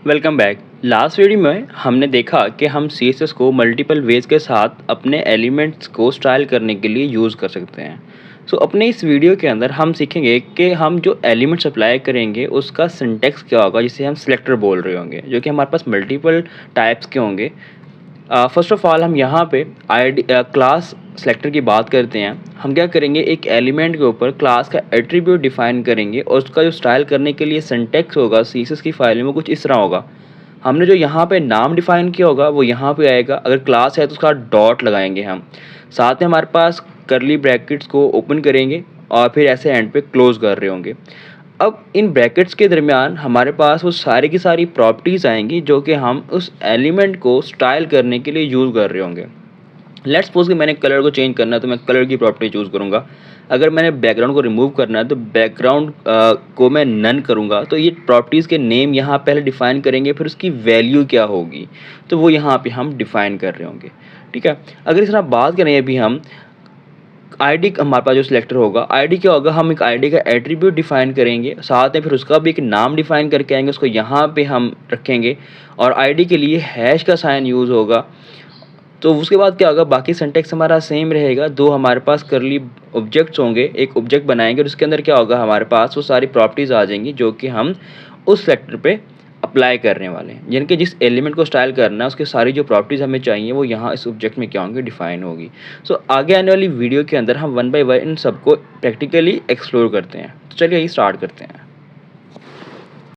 Welcome back. Last video में हमने देखा कि हम CSS को मल्टीपल वेज के साथ अपने एलिमेंट्स को स्टाइल करने के लिए यूज़ कर सकते हैं। अपने इस वीडियो के अंदर हम सीखेंगे कि हम जो एलिमेंट्स अप्लाई करेंगे उसका सिंटैक्स क्या होगा, जिसे हम सिलेक्टर बोल रहे होंगे, जो कि हमारे पास मल्टीपल टाइप्स के होंगे। फर्स्ट ऑफ ऑल हम यहाँ पे क्लास सेलेक्टर की बात करते हैं। हम क्या करेंगे, एक एलिमेंट के ऊपर क्लास का एट्रीब्यूट डिफाइन करेंगे और उसका जो स्टाइल करने के लिए सिंटैक्स होगा CSS की फाइल में वो कुछ इस तरह होगा। हमने जो यहाँ पे नाम डिफाइन किया होगा वो यहाँ पे आएगा। अगर क्लास है तो उसका डॉट लगाएंगे हम। साथ में हमारे पास करली ब्रैकेट्स को ओपन करेंगे और फिर ऐसे एंड पे क्लोज कर रहे होंगे। अब इन ब्रैकेट्स के दरमियान हमारे पास वो सारी की सारी प्रॉपर्टीज़ आएंगी जो कि हम उस एलिमेंट को स्टाइल करने के लिए यूज़ कर रहे होंगे। लेट्स सपोज कि मैंने कलर को चेंज करना है तो मैं कलर की प्रॉपर्टी चूज़ करूँगा। अगर मैंने बैकग्राउंड को रिमूव करना है तो बैकग्राउंड को मैं नन करूँगा। तो ये प्रॉपर्टीज़ के नेम यहाँ पहले डिफ़ाइन करेंगे, फिर उसकी वैल्यू क्या होगी तो वो यहाँ पे हम डिफ़ाइन कर रहे होंगे। ठीक है, अगर इस तरह बात करें अभी हम आईडी, हमारे पास जो सिलेक्टर होगा आईडी क्या होगा, हम एक आईडी का एट्रीब्यूट डिफाइन करेंगे, साथ में फिर उसका भी एक नाम डिफाइन करके आएंगे, उसको यहाँ पे हम रखेंगे और आईडी के लिए हैश का साइन यूज़ होगा। तो उसके बाद क्या होगा, बाकी सिंटैक्स हमारा सेम रहेगा। दो हमारे पास करली ऑब्जेक्ट्स होंगे, एक ऑब्जेक्ट बनाएंगे और उसके अंदर क्या होगा, हमारे पास वो सारी प्रॉपर्टीज़ आ जाएंगी जो कि हम उस सेक्टर पे अप्लाई करने वाले हैं। यानी कि जिस एलिमेंट को स्टाइल करना है उसकी सारी जो प्रॉपर्टीज़ हमें चाहिए वो यहाँ इस ऑब्जेक्ट में क्या होंगी, डिफाइन होगी। आगे आने वाली वीडियो के अंदर हम वन बाय वन इन सबको प्रैक्टिकली एक्सप्लोर करते हैं। तो चलिए यही स्टार्ट करते हैं।